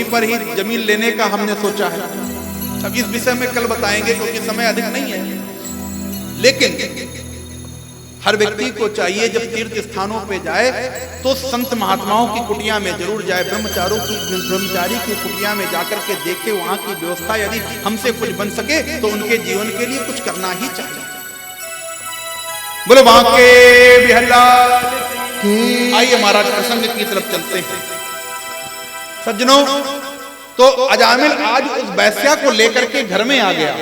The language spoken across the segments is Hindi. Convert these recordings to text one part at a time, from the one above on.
भूमि पर ही जमीन लेने का हमने सोचा है। अब इस विषय में कल बताएंगे क्योंकि समय अधिक नहीं है। लेकिन हर व्यक्ति को चाहिए जब तीर्थ स्थानों पे जाए तो संत महात्माओं की कुटिया में जरूर जाए, ब्रह्मचारी की कुटिया में जाकर के देखे वहां की व्यवस्था, यदि हमसे कुछ बन सके तो उनके जीवन के लिए कुछ करना ही चाहिए। बोलो बांके बिहारी। आइए महाराज प्रसंग की तरफ चलते हैं। सज्जनों, तो अजामिल आज उस वैश्या को लेकर के घर में आ गया।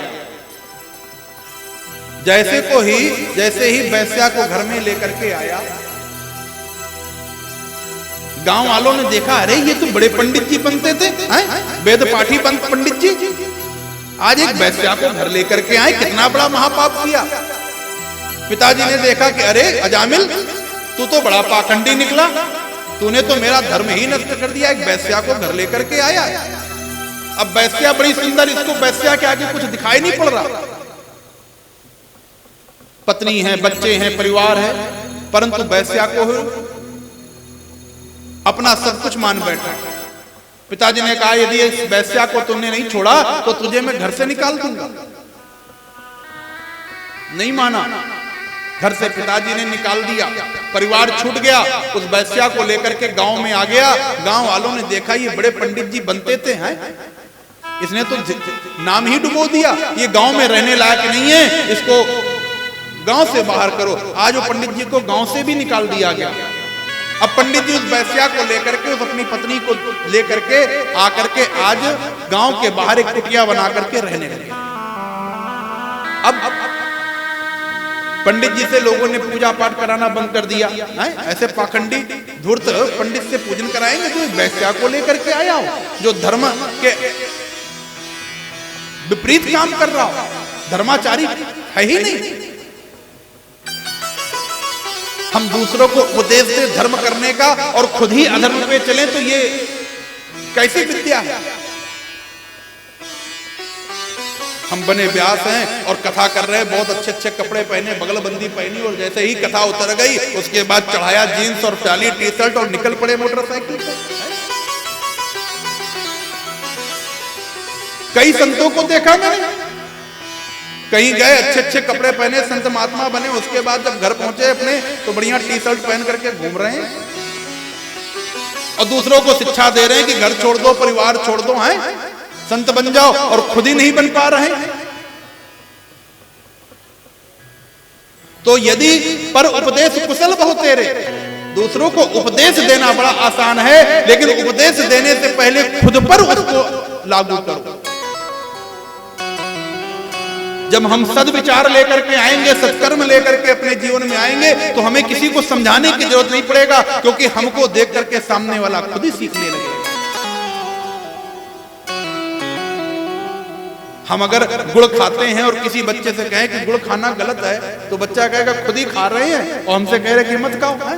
जैसे ही वैश्या को घर में लेकर के आया, गांव वालों ने देखा, अरे ये तो बड़े पंडित जी बनते थे, वेद पाठी पंडित जी, आज एक वैश्या को घर लेकर के आए, कितना बड़ा महापाप किया। पिताजी ने देखा कि अरे अजामिल, तू तो बड़ा पाखंडी निकला, तूने तो मेरा धर्म ही नष्ट कर दिया, एक वैश्या को घर लेकर के आया। अब वैश्या बड़ी सुंदर, इसको वैश्या के आगे कुछ दिखाई नहीं पड़ रहा, पत्नी है, बच्चे हैं, परिवार है, परंतु वैश्या को अपना सब कुछ मान बैठा। पिताजी ने कहा, यदि इस वैश्या को तुमने नहीं छोड़ा तो तुझे मैं घर से निकाल दूंगा। नहीं माना, घर से पिताजी ने निकाल दिया, परिवार छूट गया। उस वैश्या को लेकर के गांव में आ गया। गांव वालों ने देखा ये बड़े पंडित जी बनते थे, हैं इसने तो नाम ही डुबो दिया, ये गांव में रहने लायक नहीं है, इसको गांव से बाहर करो। आज वो पंडित जी को गांव से भी निकाल दिया गया। अब पंडित जी उस वैश्या को लेकर के, उस अपनी पत्नी को लेकर के आकर के आज गांव के बाहर एक कुटिया बना करके रहने लगे। अब पंडित जी से लोगों ने पूजा पाठ कराना बंद कर दिया। ऐसे पाखंडी धूर्त पंडित से पूजन कराएंगे जो वैश्या को लेकर के आया हो, जो धर्म के विपरीत काम कर रहा हो, धर्माचारी है ही नहीं। हम दूसरों को उपदेश दे धर्म करने का और खुद ही अधर्म पे चले तो ये कैसी विद्या है। हम बने व्यास हैं और कथा कर रहे हैं, बहुत अच्छे अच्छे कपड़े पहने, बगलबंदी पहनी, और जैसे ही कथा उतर गई उसके बाद चढ़ाया जीन्स और प्याली टी शर्ट और निकल पड़े मोटरसाइकिल पर। कई संतों को देखा मैंने, कहीं गए अच्छे अच्छे कपड़े पहने, संत महात्मा बने, उसके बाद जब घर पहुंचे अपने तो बढ़िया टी शर्ट पहन करके घूम रहे हैं और दूसरों को शिक्षा दे रहे हैं कि घर छोड़ दो, परिवार छोड़ दो, हैं संत बन जाओ, और खुद ही नहीं बन पा रहे। तो यदि पर उपदेश कुशल बहु तेरे, दूसरों को उपदेश देना बड़ा आसान है, लेकिन उपदेश देने से पहले खुद पर उसको लागू करो। जब हम सद्विचार लेकर के आएंगे, सत्कर्म लेकर के अपने जीवन में आएंगे, तो हमें किसी को समझाने की जरूरत नहीं पड़ेगा, क्योंकि हमको देख करके सामने वाला खुद ही सीखने लगेगा। हम अगर गुड़ खाते हैं और किसी बच्चे से कहें कि गुड़ खाना गलत है, तो बच्चा कहेगा खुद ही खा रहे हैं और हमसे कह रहे कि मत खाओ, है?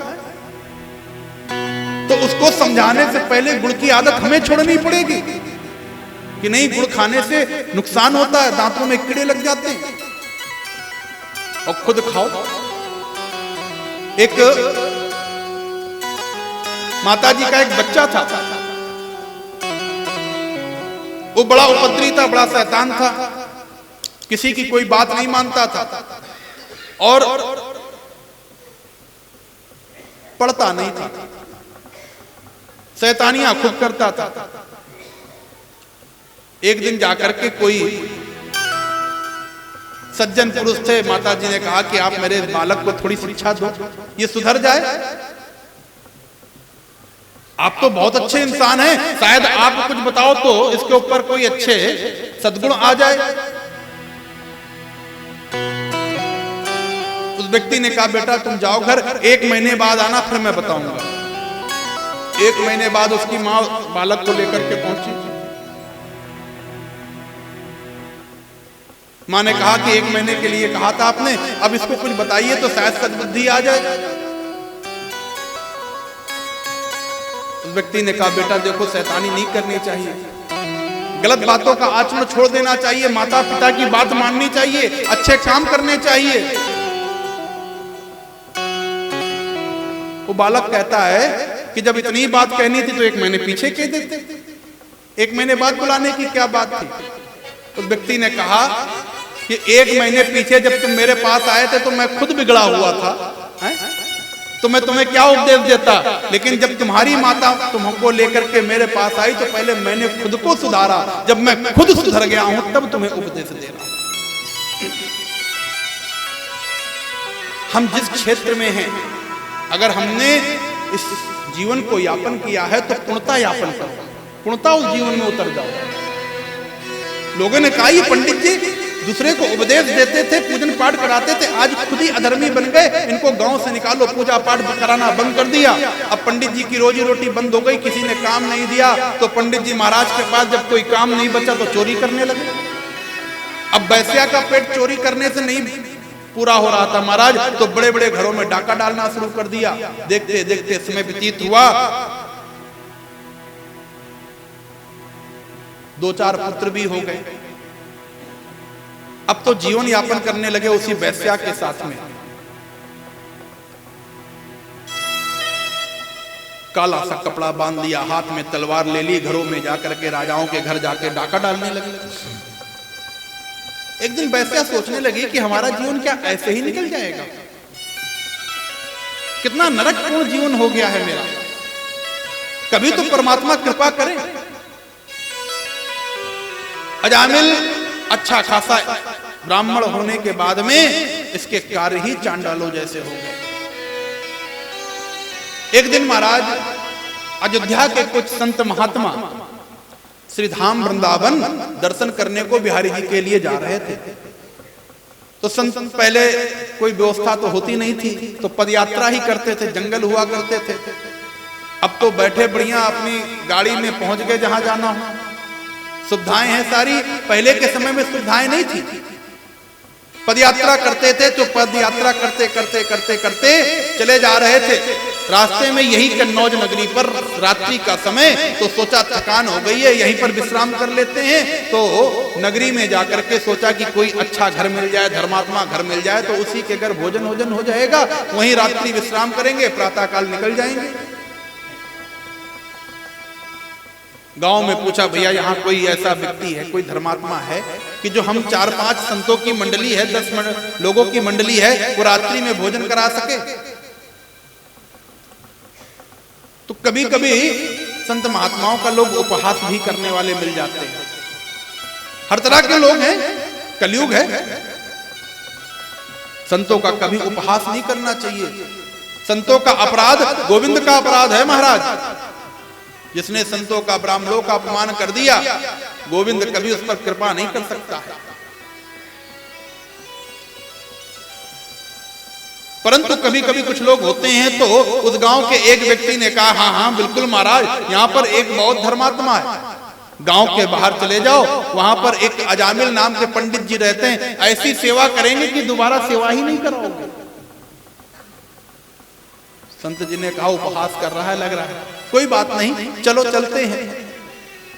तो उसको समझाने से पहले गुड़ की आदत हमें छोड़नी पड़ेगी कि नहीं, गुड़ खाने से नुकसान होता है, दांतों में कीड़े लग जाते हैं, और खुद खाओ। एक माताजी का एक बच्चा था, वो बड़ा उपद्रवी था, बड़ा शैतान था, किसी की कोई बात नहीं मानता था और पढ़ता नहीं था, शैतानियां खूब करता था। एक दिन जाकर के कोई सज्जन पुरुष थे, माताजी ने कहा कि आप मेरे बालक को थोड़ी शिक्षा दो, ये सुधर जाए। आप तो बहुत अच्छे इंसान हैं, शायद आप कुछ बताओ तो इसके ऊपर कोई अच्छे सद्गुण आ जाए। उस व्यक्ति ने कहा, बेटा तुम जाओ घर, 1 महीने बाद आना, फिर मैं बताऊंगा। 1 महीने बाद उसकी माँ बालक को लेकर के पहुंची। माँ ने कहा कि 1 महीने के लिए कहा था आपने, अब इसको कुछ बताइए तो शायद सद्बुद्धि आ जाए। उस व्यक्ति ने कहा, बेटा देखो शैतानी नहीं करनी चाहिए, गलत बातों का आचरण छोड़ देना चाहिए, माता पिता की बात माननी चाहिए, अच्छे काम करने चाहिए। वो बालक कहता है कि जब इतनी बात कहनी थी तो 1 महीने पीछे कह देते। 1 महीने बाद बुलाने की क्या बात थी? उस व्यक्ति ने कहा कि 1 महीने पीछे जब तुम मेरे पास आए थे तो मैं खुद बिगड़ा हुआ था, है? तो मैं तुम्हें क्या उपदेश देता, लेकिन जब तुम्हारी माता तुमको लेकर के मेरे पास आई तो पहले मैंने खुद को सुधारा, जब मैं खुद सुधर गया हूं तब तुम्हें उपदेश दे रहा हूं। हम जिस क्षेत्र में हैं, अगर हमने इस जीवन को यापन किया है तो पूर्णता यापन करो, पूर्णता उस जीवन में उतर जाओ। लोगों ने कहा ये पंडित जी दूसरे को उपदेश देते थे, पूजन पाठ कराते थे, आज खुद ही अधर्मी बन गए, इनको गांव से निकालो, पूजा पाठ कराना बंद कर दिया। अब पंडित जी की रोजी रोटी बंद हो गई, किसी ने काम नहीं दिया, तो पंडित जी महाराज के पास जब कोई काम नहीं बचा तो चोरी करने लगे। अब वैश्या का पेट चोरी करने से नहीं पूरा हो रहा था महाराज, तो बड़े बड़े घरों में डाका डालना शुरू कर दिया। देखते देखते समय व्यतीत हुआ, 2-4 पुत्र भी हो गए। अब तो जीवन यापन करने लगे उसी वैश्या के साथ में। काला सा कपड़ा बांध लिया, हाथ में तलवार ले ली, घरों में जाकर के राजाओं के घर जाके डाका डालने लगे। एक दिन वैश्या सोचने लगी कि हमारा जीवन क्या ऐसे ही निकल जाएगा? कितना नरकपूर्ण जीवन हो गया है मेरा, कभी तो परमात्मा कृपा करे। अजामिल अच्छा खासा ब्राह्मण होने के बाद में इसके कार्य ही चांडालों जैसे हो गए। एक दिन महाराज अयोध्या के कुछ संत महात्मा श्री धाम वृंदावन दर्शन करने को बिहारी जी के लिए जा रहे थे। तो संत पहले कोई व्यवस्था तो होती नहीं थी, तो पदयात्रा ही करते थे, जंगल हुआ करते थे। अब तो बैठे बढ़िया अपनी गाड़ी में पहुंच गए जहां जाना हो, सुविधाएं हैं सारी। पहले के समय में सुविधाएं नहीं थी, पदयात्रा करते थे। तो पदयात्रा करते करते करते करते चले जा रहे थे, रास्ते में यही कन्नौज नगरी पर रात्रि का समय, तो सोचा थकान हो गई है, यहीं पर विश्राम कर लेते हैं। तो नगरी में जाकर के सोचा कि कोई अच्छा घर मिल जाए, धर्मात्मा घर मिल जाए, तो उसी के घर भोजन हो जाएगा, वहीं रात्रि विश्राम करेंगे, प्रातः काल निकल जाएंगे। गांव में पूछा, भैया यहाँ कोई ऐसा व्यक्ति है, कोई धर्मात्मा है कि जो हम 4-5 संतों की मंडली है, 10 लोगों की मंडली है, वो रात्रि में भोजन करा सके? तो कभी कभी संत महात्माओं का लोग उपहास भी करने वाले मिल जाते हैं। हर तरह के लोग हैं, कलयुग है। संतों का कभी उपहास नहीं करना चाहिए। संतों का अपराध गोविंद का अपराध है महाराज। जिसने संतों का, ब्राह्मणों का अपमान कर दिया, गोविंद कभी उस पर कृपा नहीं कर सकता है। परंतु कभी कभी कुछ लोग होते हैं, तो उस गांव के एक व्यक्ति ने कहा, हाँ हाँ बिल्कुल महाराज, यहाँ पर एक बौद्ध धर्मात्मा है, गांव के बाहर चले जाओ, वहां पर एक अजामिल नाम के पंडित जी रहते हैं, ऐसी सेवा करेंगे कि दोबारा सेवा ही नहीं कराओगे। संत जी ने कहा, उपहास कर रहा है लग रहा है, कोई बात नहीं, चलो चलते हैं।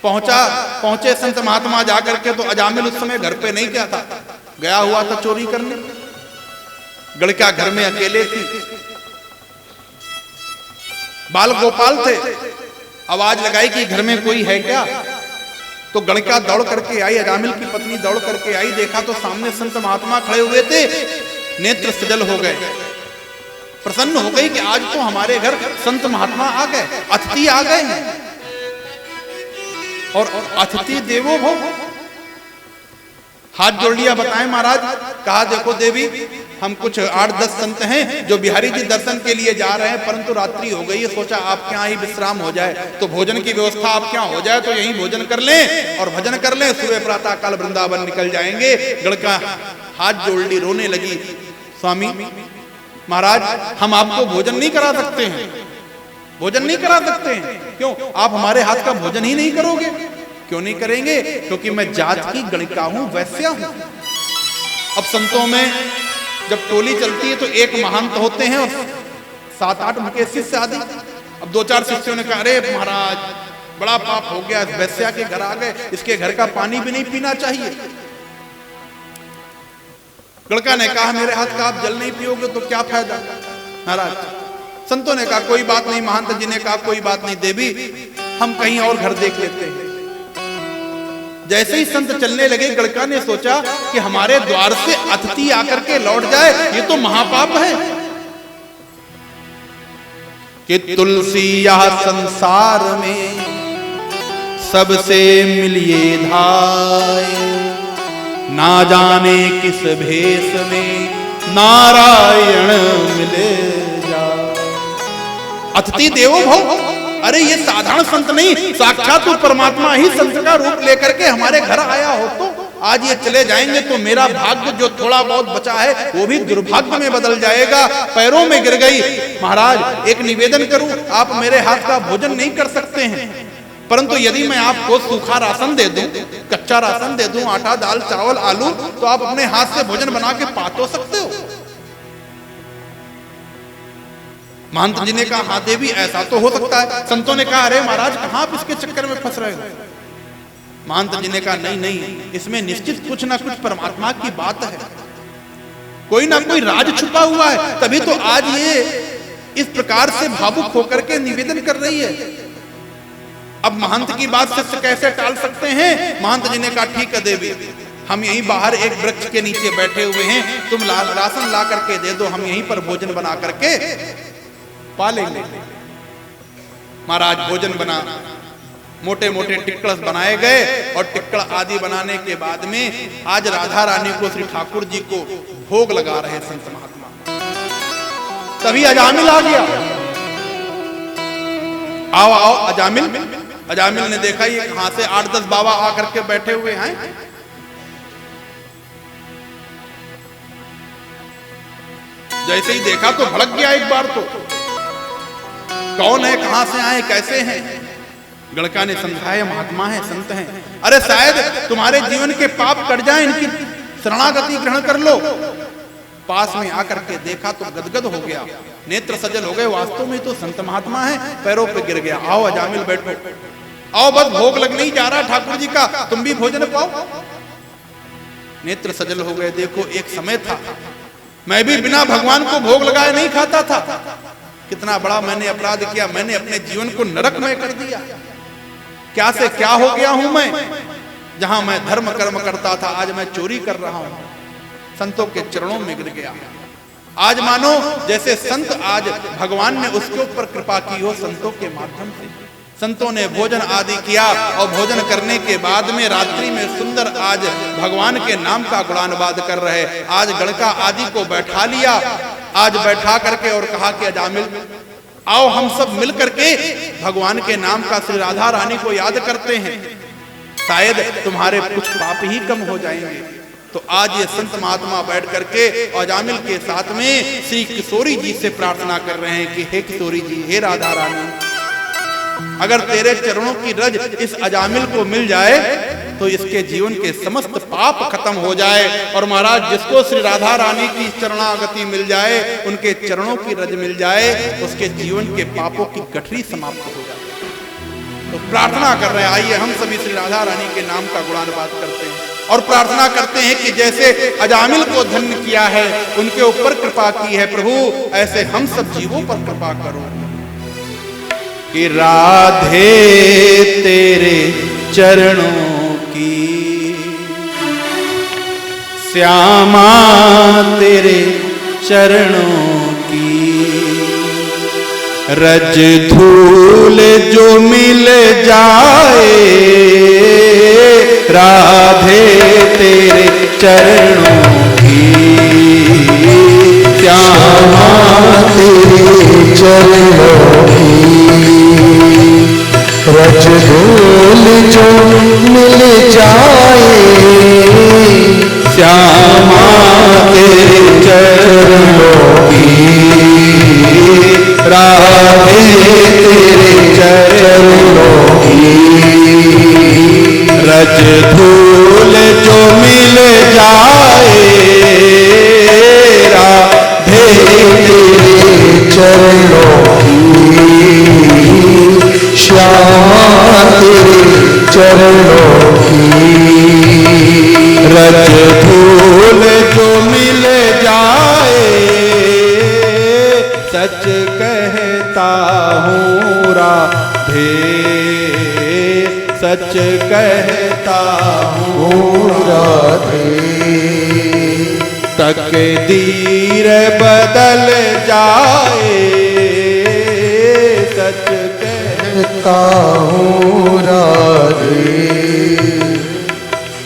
पहुंचे संत महात्मा जाकर के, तो अजामिल उस समय घर पे नहीं गया था, गया हुआ था चोरी करने। गड़का घर में अकेले थी, बाल गोपाल थे। आवाज लगाई कि घर में कोई है क्या? तो गड़का दौड़ करके आई, अजामिल की पत्नी दौड़ करके आई, देखा तो सामने संत महात्मा खड़े हुए थे। नेत्र सजल हो गए, प्रसन्न हो गई कि आज तो हमारे घर संत महात्मा आ गए, अतिथि आ गए हैं। और अतिथि देवो भव, हाथ जोड़ लिया, बताएं महाराज। कहा, देखो देवी, हम कुछ 8-10 संत हैं जो बिहारी जी दर्शन के लिए जा रहे हैं, परंतु रात्रि हो गई है, सोचा आपके यहाँ ही विश्राम हो जाए, तो भोजन की व्यवस्था आपके यहाँ हो जाए तो यहीं भोजन कर लें और भजन कर लें, सुबह प्रातः काल वृंदावन निकल जाएंगे। गड़का हाथ जोड़ ली, रोने लगी, स्वामी महाराज, हम आपको भोजन नहीं करा सकते हैं, भोजन नहीं करा सकते हैं। क्यों? आप हमारे हाथ का भोजन ही नहीं करोगे? क्यों नहीं करेंगे? क्योंकि मैं जात की गणिका हूं, वैश्या हूं। अब संतों में जब टोली चलती है तो एक महंत होते हैं और 7-8 उनके शिष्य आदि। अब 2-4 शिष्यों ने कहा, अरे महाराज बड़ा पाप हो गया, वैश्या के घर आ गए, इसके घर का पानी भी नहीं पीना चाहिए। गड़का ने कहा, मेरे हाथ का आप जल नहीं पियोगे तो क्या फायदा महाराज। संतों ने कहा, कोई बात नहीं। महंत जी ने कहा, कोई बात नहीं देवी, हम कहीं और घर देख लेते हैं। जैसे ही संत चलने लगे, गड़का ने सोचा कि हमारे द्वार से अतिथि आकर के लौट जाए, ये तो महापाप है। कि तुलसी यह संसार में सबसे मिलिए धाये, ना जाने किस भेष में नारायण मिले जा। अतिथि देवो भव, अरे ये साधारण संत नहीं, साक्षात परमात्मा ही संत का रूप लेकर के हमारे घर आया हो। तो आज ये चले जाएंगे तो मेरा भाग्य जो थोड़ा बहुत बचा है वो भी दुर्भाग्य में बदल जाएगा। पैरों में गिर गई। महाराज एक निवेदन करूं, आप मेरे हाथ का भोजन नहीं कर सकते हैं, परंतु यदि मैं आपको सूखा राशन दे दूं, कच्चा राशन दे दूं, आटा दाल चावल आलू, तो आप अपने हाथ से भोजन बना के पा तो सकते हो। महंत जी ने कहा हाँ देवी ऐसा तो हो सकता है। संतों ने कहा अरे महाराज कहां आप इसके चक्कर में फंस रहे हो। महंत जी ने कहा नहीं नहीं, इसमें निश्चित कुछ ना कुछ परमात्मा की बात है, कोई ना कोई राज छुपा हुआ है, तभी तो आज ये इस प्रकार से भावुक होकर के निवेदन कर रही है। अब महंत की बात से कैसे टाल सकते हैं। महंत जी ने कहा ठीक है देवी, हम यहीं बाहर एक वृक्ष के नीचे बैठे हुए हैं, तुम राशन ला करके दे दो, हम यहीं पर भोजन बना करके पा लेंगे। महाराज भोजन बना, मोटे मोटे टिक्कड़ बनाए गए, और टिक्कड़ आदि बनाने के बाद में आज राधा रानी को, श्री ठाकुर जी को भोग लगा रहे संत महात्मा। तभी अजामिल आ गया। आओ आओ अजामिल। अजामिल ने देखा ये कहां से 8-10 बाबा आकर के बैठे हुए हैं। जैसे ही देखा तो भड़क गया एक बार। तो कौन है, कहां से आए, कैसे हैं। गड़का ने समझाया महात्मा है, संत हैं। अरे शायद तुम्हारे जीवन के पाप कट जाएं, इनकी शरणागति ग्रहण कर लो। पास में आकर के देखा तो गदगद हो गया, नेत्र सजल हो गए। वास्तव में तो संत महात्मा है। पैरों पे गिर गया। आओ अजामिल बैठो, आओ बस भोग लगने ही जा रहा ठाकुर जी का, तुम भी भोजन पाओ। नेत्र सजल हो गए। देखो एक समय था मैं भी बिना भगवान को भोग लगाए नहीं खाता था। कितना बड़ा मैंने अपराध किया, मैंने अपने जीवन को नरकमय कर दिया। क्या से क्या हो गया हूं मैं। जहां मैं धर्म कर्म करता था आज मैं चोरी कर रहा हूं। संतों के चरणों में गिर गया। आज मानो जैसे संत आज भगवान ने उसके ऊपर कृपा की हो संतों के माध्यम से। संतों ने भोजन आदि किया और भोजन करने के बाद में रात्रि में सुंदर आज भगवान के नाम का गुणानुवाद कर रहे। आज गड़का आदि को बैठा लिया, आज बैठा करके और कहा कि अजामिल आओ हम सब मिल करके भगवान के नाम का श्री राधा रानी को याद करते हैं, शायद तुम्हारे कुछ पाप ही कम हो जाएंगे। तो आज ये संत महात्मा बैठ करके अजामिल के साथ में श्री किशोरी जी से प्रार्थना कर रहे हैं कि हे किशोरी जी, हे राधा रानी, अगर तेरे चरणों की रज इस अजामिल को मिल जाए तो इसके जीवन के समस्त पाप खत्म हो जाए। और महाराज जिसको श्री राधा रानी की शरणागति मिल जाए, उनके चरणों की रज मिल जाए, उसके जीवन के पापों की गठरी समाप्त हो जाए। तो प्रार्थना कर रहे हैं, आइए हम सभी श्री राधा रानी के नाम का गुणानुवाद करते हैं और प्रार्थना करते हैं कि जैसे अजामिल को धन्य किया है, उनके ऊपर कृपा की है प्रभु, ऐसे हम सब जीवों पर कृपा करो। कि राधे तेरे चरणों की, श्यामा तेरे चरणों की, रज धूल जो मिल जाए, राधे तेरे चरणों की, श्यामा तेरे चरणों की, रज धूल जो मिल जाए, श्यामा तेरे चरणों की, राधे तेरे चरणों की, रज धूल जो मिल जाए, राधे तेरे चरणों की, श्यामा तेरे चरणों की, रज धूल जो मिल जाए, सच कहता हूँ राधे, सच कहता हूँ राधे, तकदीर बदल जाए, सच कहता हूँ राधे,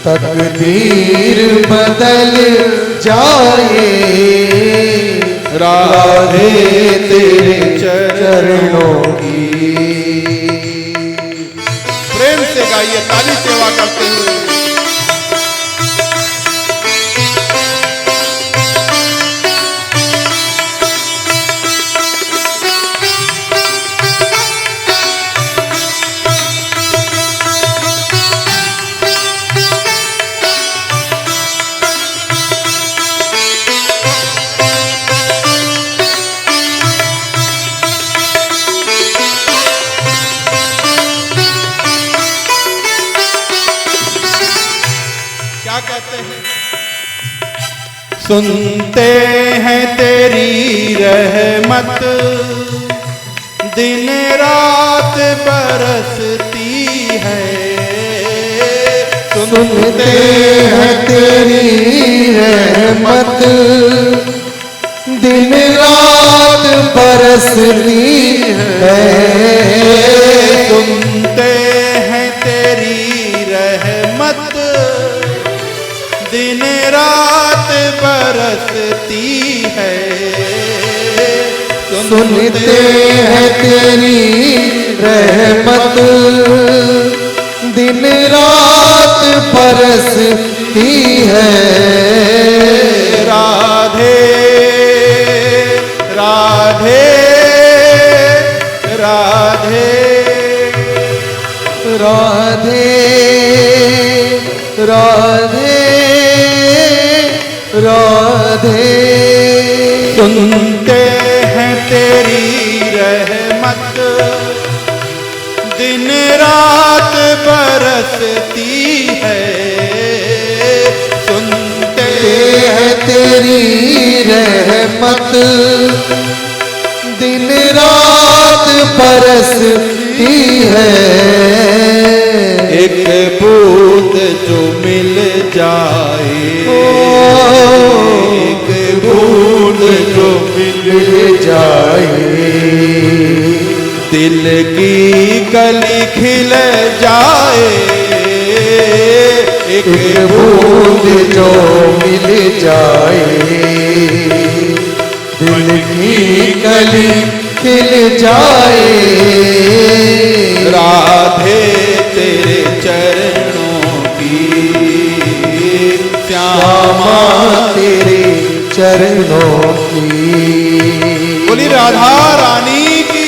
तकदीर बदल जाए, राधे तेरे चरणों की। प्रेम से गाइए, ताली सेवा करते हुए। सुनते हैं तेरी रहमत, दिन रात बरसती है। सुनते हैं तेरी रहमत, दिन रात बरसती है। सुनते हैं तेरी रहमत, दिन रात बरसती है। सुनते हैं तेरी रहमत, दिन रात बरसती है। राधे राधे राधे राधे राधे राधे। सुनते हैं तेरी रहमत, दिन रात बरसती है। सुनते हैं तेरी रहमत, दिन रात बरसती है। एक बूंद जो मिल जाए, एक बूंद जो मिल जाए, दिल की कली खिल जाए। एक बूंद जो मिल जाए, दिल की कली खिल जाए। राधे तेरे चरणों की, श्यामा तेरे चरणों की। बोली राधा रानी की।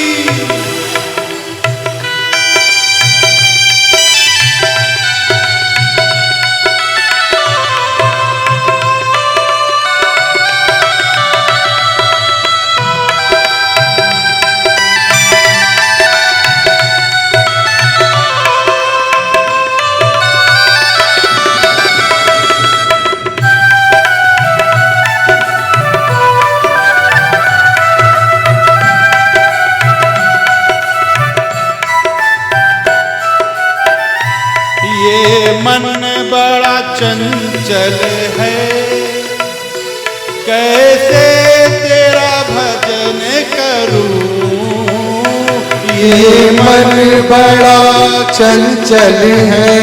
मन बड़ा चंचल है, कैसे तेरा भजन करूं। ये मन बड़ा चंचल है,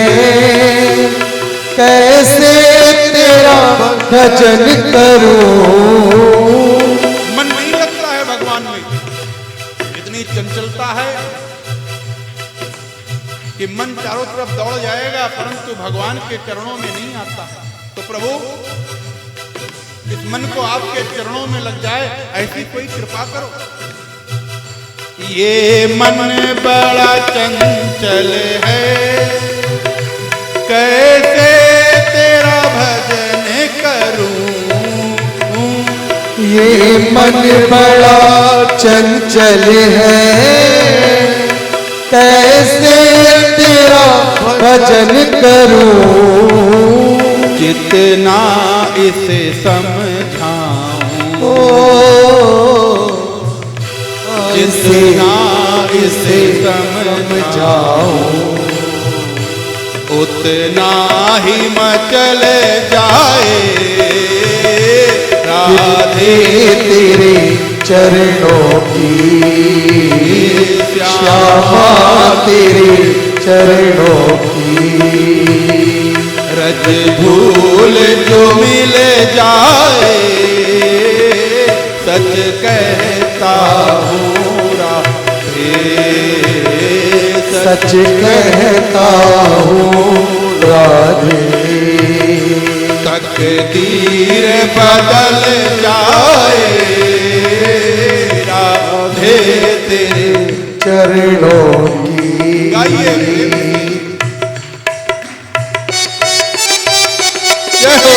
कैसे तेरा भजन करूं। मन नहीं लगता है भगवान में, इतनी चंचलता है कि मन चारों तरफ दौड़ जाएगा, परंतु भगवान के चरणों में नहीं आता। तो प्रभु इस मन को आपके चरणों में लग जाए, ऐसी कोई कृपा करो। ये मन बड़ा चंचल है, कैसे तेरा भजन करूं। ये मन बड़ा चंचल है, कैसे तेरा भजन करूं। जितना इसे समझाऊं, जितना इसे समझाऊं, उतना ही मचल जाए राधे तेरे चरणों की श्यामा तेरे चरणों की रज धूल जो मिल जाए सच कहता हूँ राधे सच कहता हूँ राधे तकदीर बदल जाए राधे तेरे चरणों की। गाइए जय हो।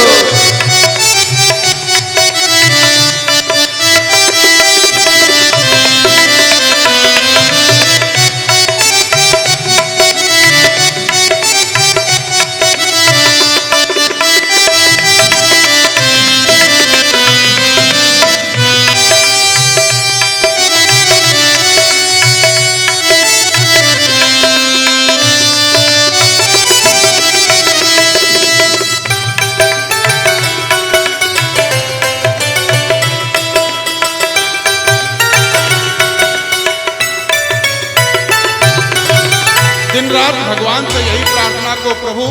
दिन रात भगवान से यही प्रार्थना को, प्रभु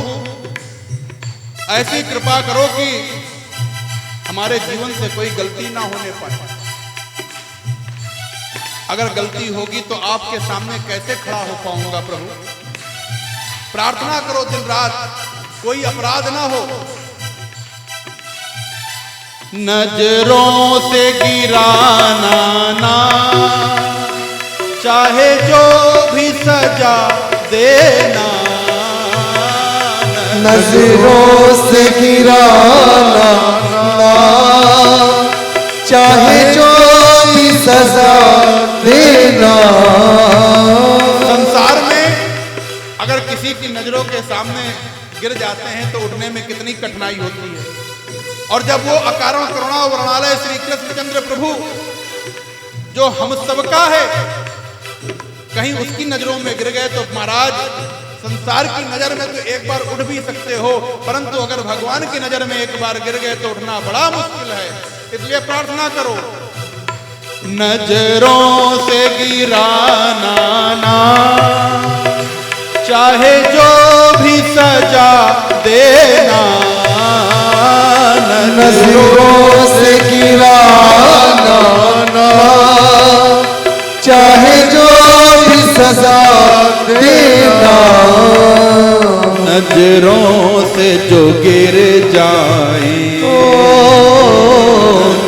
ऐसी कृपा करो कि हमारे जीवन से कोई गलती ना होने पाए। अगर गलती होगी तो आपके सामने कैसे खड़ा हो पाऊंगा प्रभु। प्रार्थना करो दिन रात कोई अपराध ना हो। नजरों से गिराना ना चाहे जो भी सजा देना, नजरों से गिराना ना चाहे जो भी सजा देना। संसार में अगर किसी की नजरों के सामने गिर जाते हैं तो उठने में कितनी कठिनाई होती है। और जब वो अकारण करुणा वर्णालय श्री कृष्णचंद्र प्रभु जो हम सबका है कहीं उसकी नजरों में गिर गए तो महाराज संसार की नजर में तो एक बार उठ भी सकते हो, परंतु अगर भगवान की नजर में एक बार गिर गए तो उठना बड़ा मुश्किल है। इसलिए प्रार्थना करो नजरों से गिराना ना चाहे जो भी सजा देना, नजरों से गिराना ना चाहे जो भी सजा देना। नजरों से जो गिर जाए,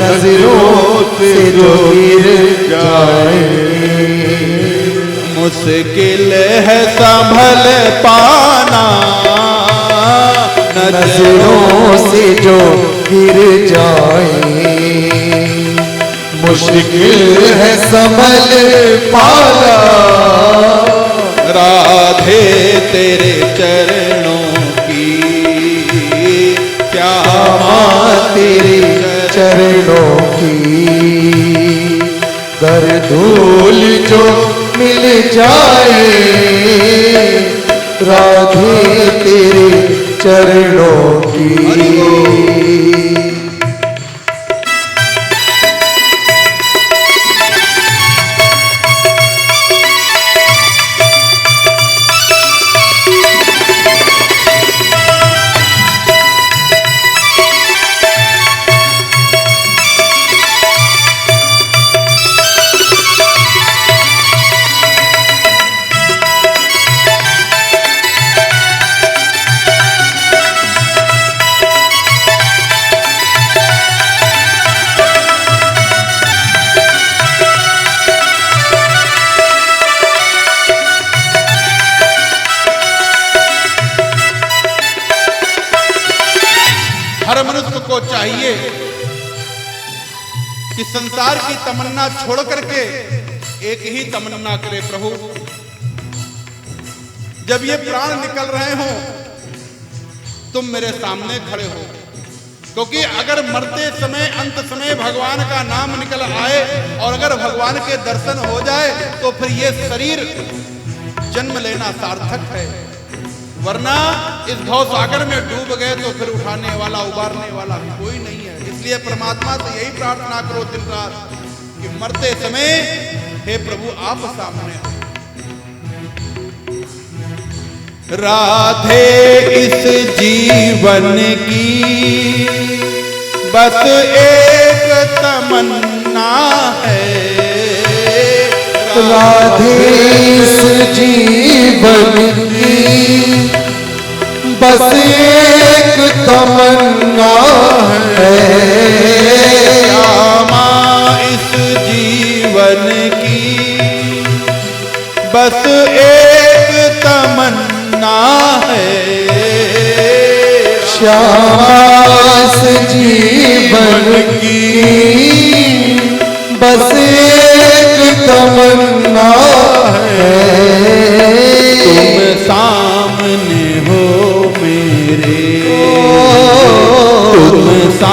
नजरों से जो गिर जाए, मुश्किल है संभल पाना। नजरों से जो गिर जाए, मुश्किल है संभल पाना। राधे तेरे चरणों की श्यामा तेरे चरणों की कर धूल जो मिल जाए राधे तेरे चरणों की। हर मनुष्य को चाहिए कि संसार की तमन्ना छोड़ करके एक ही तमन्ना करे, प्रभु जब ये प्राण निकल रहे हो तुम मेरे सामने खड़े हो। क्योंकि अगर मरते समय अंत समय भगवान का नाम निकल आए और अगर भगवान के दर्शन हो जाए तो फिर ये शरीर जन्म लेना सार्थक है। वरना इस भव सागर में डूब गए तो फिर उठाने वाला उबारने वाला कोई नहीं है। इसलिए परमात्मा से यही प्रार्थना करो दिन रात कि मरते समय हे प्रभु आप सामने हो। राधे इस जीवन की बस एक तमन्ना है, राधे इस जीवन की बस एक तमन्ना है, श्यामा इस जीवन की बस एक तमन्ना है, श्यामा इस जीवन की बस एक तमन्ना